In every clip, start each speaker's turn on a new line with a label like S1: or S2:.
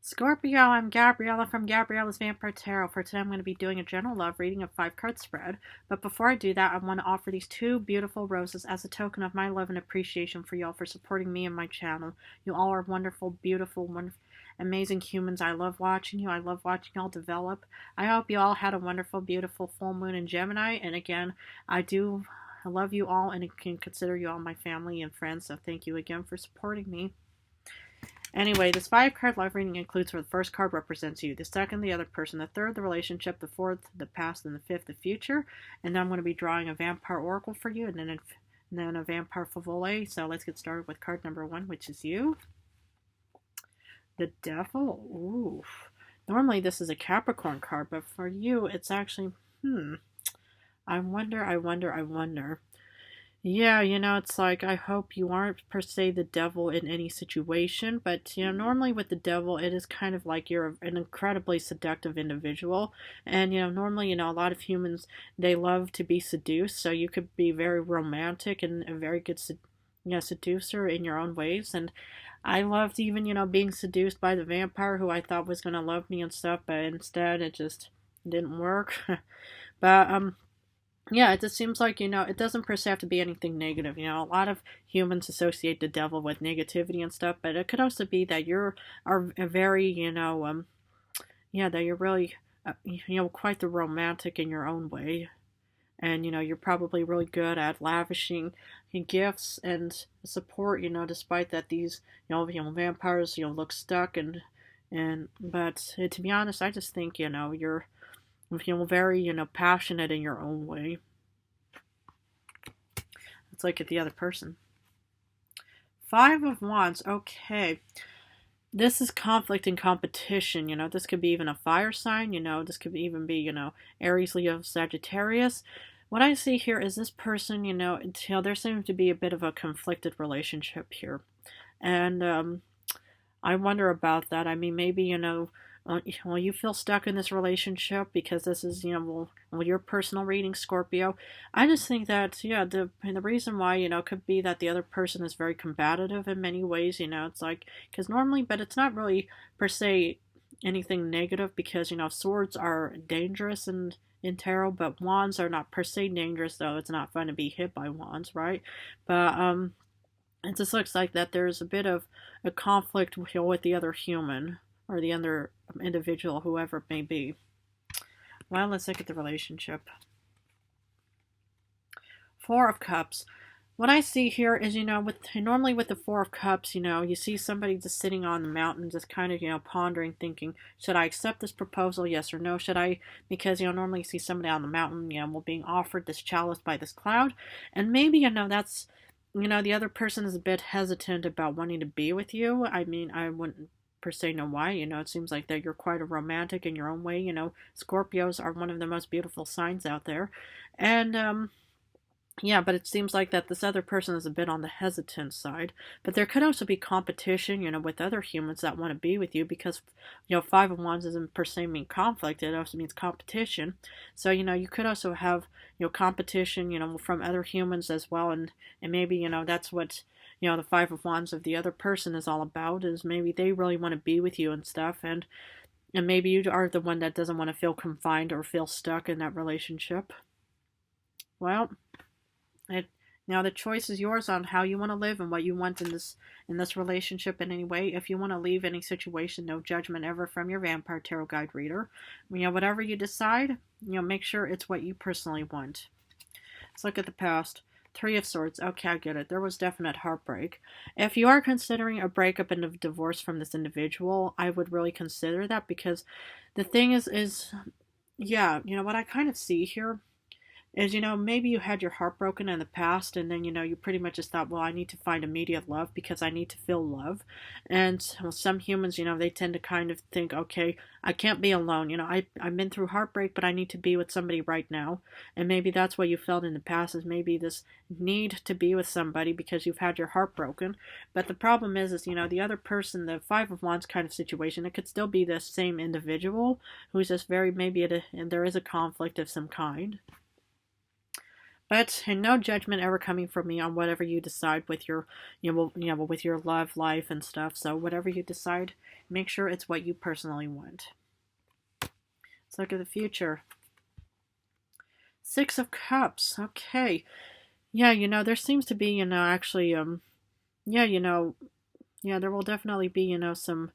S1: Scorpio, I'm Gabriella from Gabriella's Vampire Tarot. For today, I'm going to be doing a general love reading of 5 card spread. But before I do that, I want to offer these 2 beautiful roses as a token of my love and appreciation for y'all for supporting me and my channel. You all are wonderful, beautiful, wonderful, amazing humans. I love watching you. I love watching y'all develop. I hope you all had a wonderful, beautiful full moon in Gemini. And again, I love you all and can consider you all my family and friends. So thank you again for supporting me. Anyway, this 5 card love reading includes where the first card represents you, the second, the other person, the third, the relationship, the fourth, the past, and the fifth, the future. And then I'm going to be drawing a vampire oracle for you, and then a vampire favole. So let's get started with card number 1, which is you. The Devil. Ooh. Normally this is a Capricorn card, but for you, it's actually, I wonder. Yeah, it's like I hope you aren't per se the devil in any situation, but normally with the devil, it is kind of like you're an incredibly seductive individual, and normally, a lot of humans they love to be seduced, so you could be very romantic and a very good seducer in your own ways, and I loved even being seduced by the vampire who I thought was gonna love me and stuff, but instead it just didn't work. But yeah, it just seems like, it doesn't per se have to be anything negative. A lot of humans associate the devil with negativity and stuff, but it could also be that are a very, that you're really, quite the romantic in your own way. And, you're probably really good at lavishing gifts and support, despite that these, vampires, look stuck but to be honest, I just think, you're very, passionate in your own way. Let's look at the other person. 5 of Wands. Okay. This is conflict and competition. This could be even a fire sign. This could even be, Aries, Leo, Sagittarius. What I see here is this person, there seems to be a bit of a conflicted relationship here. And I wonder about that. I mean, maybe, you feel stuck in this relationship because this is, your personal reading, Scorpio. I just think that, the reason why, could be that the other person is very combative in many ways, it's like, because normally, but it's not really per se anything negative because, swords are dangerous and in tarot, but wands are not per se dangerous, though it's not fun to be hit by wands, right? But, it just looks like that there's a bit of a conflict with the other human or the other individual, whoever it may be. Well, let's look at the relationship. 4 of Cups. What I see here is, normally with the 4 of Cups, you see somebody just sitting on the mountain, just kind of, pondering, thinking, should I accept this proposal, yes or no? Should I, because, normally you see somebody on the mountain, being offered this chalice by this cloud, and maybe, that's, the other person is a bit hesitant about wanting to be with you. I mean, I wouldn't per se know why. It seems like that you're quite a romantic in your own way. Scorpios are one of the most beautiful signs out there. And yeah, but it seems like that this other person is a bit on the hesitant side. But there could also be competition, with other humans that want to be with you because, 5 of Wands doesn't per se mean conflict. It also means competition. So, you could also have, competition, from other humans as well. And maybe, that's what, the 5 of Wands of the other person is all about is maybe they really want to be with you and stuff. And maybe you are the one that doesn't want to feel confined or feel stuck in that relationship. Well, now the choice is yours on how you want to live and what you want in this relationship in any way. If you want to leave any situation, no judgment ever from your Vampire Tarot Guide reader. Whatever you decide, make sure it's what you personally want. Let's look at the past. 3 of Swords. Okay, I get it. There was definite heartbreak. If you are considering a breakup and a divorce from this individual, I would really consider that because the thing is yeah, what I kind of see here is, maybe you had your heart broken in the past and then, you pretty much just thought, well, I need to find immediate love because I need to feel love. And some humans, they tend to kind of think, okay, I can't be alone. I've been through heartbreak, but I need to be with somebody right now. And maybe that's what you felt in the past is maybe this need to be with somebody because you've had your heart broken. But the problem is, the other person, the 5 of Wands kind of situation, it could still be the same individual who's just very, maybe and there is a conflict of some kind. But and no judgment ever coming from me on whatever you decide with your, with your love life and stuff. So whatever you decide, make sure it's what you personally want. Let's look at the future. Six of Cups. Okay. Yeah, there seems to be, actually, yeah, yeah, there will definitely be, some,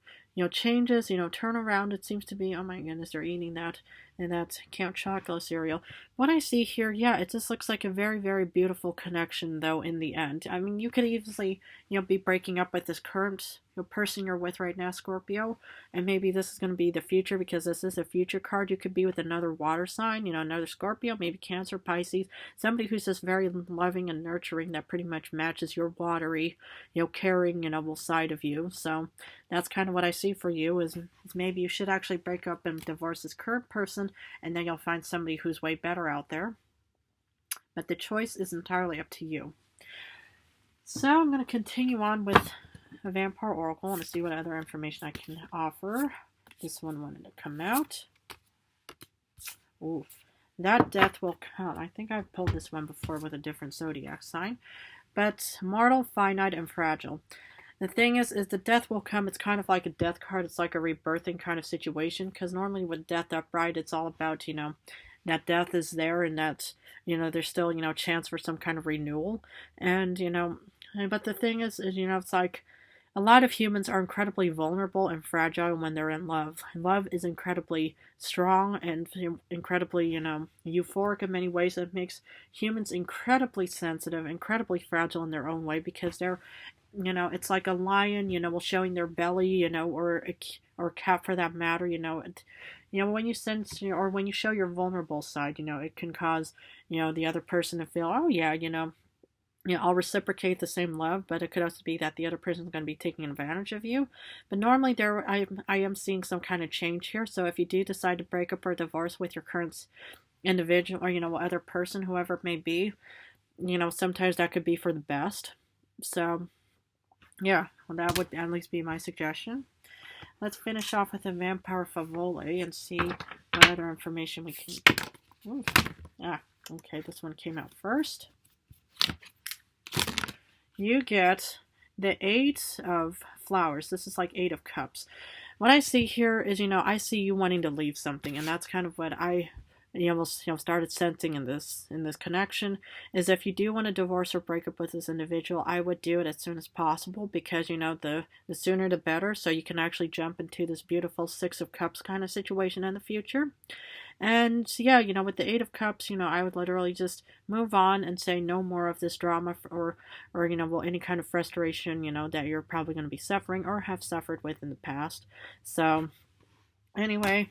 S1: changes, turnaround. It seems to be, oh my goodness, they're eating that, and that's Count Chocula cereal. What I see here, yeah, it just looks like a very, very beautiful connection, though, in the end. I mean, you could easily, be breaking up with this current person you're with right now, Scorpio, and maybe this is going to be the future because this is a future card. You could be with another water sign, another Scorpio, maybe Cancer, Pisces, somebody who's just very loving and nurturing that pretty much matches your watery, caring, side of you. So that's kind of what I see for you is maybe you should actually break up and divorce this current person, and then you'll find somebody who's way better out there. But the choice is entirely up to you. So I'm going to continue on with a Vampire Oracle and see what other information I can offer. This one wanted to come out. Ooh, that death will come. I think I've pulled this one before with a different zodiac sign. But mortal, finite, and fragile. The thing is the death will come. It's kind of like a death card. It's like a rebirthing kind of situation. Because normally with Death Upright, it's all about, that death is there and that, there's still, chance for some kind of renewal. And, but the thing is, it's like a lot of humans are incredibly vulnerable and fragile when they're in love. Love is incredibly strong and incredibly, euphoric in many ways. It makes humans incredibly sensitive, incredibly fragile in their own way because they're, it's like a lion, will showing their belly, or a cat for that matter, when you sense, or when you show your vulnerable side, it can cause, the other person to feel, oh yeah, I'll reciprocate the same love, but it could also be that the other person is going to be taking advantage of you. But normally I am seeing some kind of change here. So if you do decide to break up or divorce with your current individual or, other person, whoever it may be, sometimes that could be for the best. So yeah, well, that would at least be my suggestion. Let's finish off with a Vampire Favole and see what other information we can... Ooh. Okay, this one came out first. You get the Eight of Flowers. This is like Eight of Cups. What I see here is, I see you wanting to leave something, and that's kind of what I started sensing in this connection, is if you do want to divorce or break up with this individual, I would do it as soon as possible because, the sooner the better, so you can actually jump into this beautiful Six of Cups kind of situation in the future. And yeah, with the Eight of Cups, I would literally just move on and say no more of this drama or any kind of frustration, that you're probably going to be suffering or have suffered with in the past. So anyway,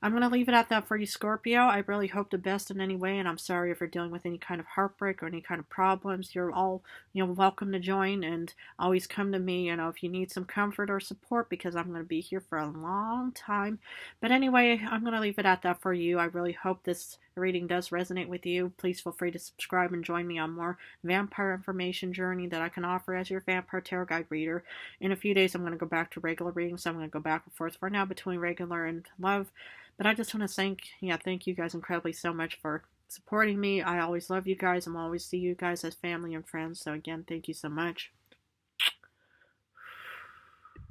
S1: I'm going to leave it at that for you, Scorpio. I really hope the best in any way, and I'm sorry if you're dealing with any kind of heartbreak or any kind of problems. You're all, welcome to join, and always come to me, if you need some comfort or support, because I'm going to be here for a long time. But anyway, I'm going to leave it at that for you. I really hope this reading does resonate with you. Please feel free to subscribe and join me on more vampire information journey that I can offer as your Vampire Tarot Guide reader. In a few days, I'm going to go back to regular readings, so I'm going to go back and forth for now between regular and love. But I just want to thank you guys incredibly so much for supporting me. I always love you guys. I'm always see you guys as family and friends. So again, thank you so much.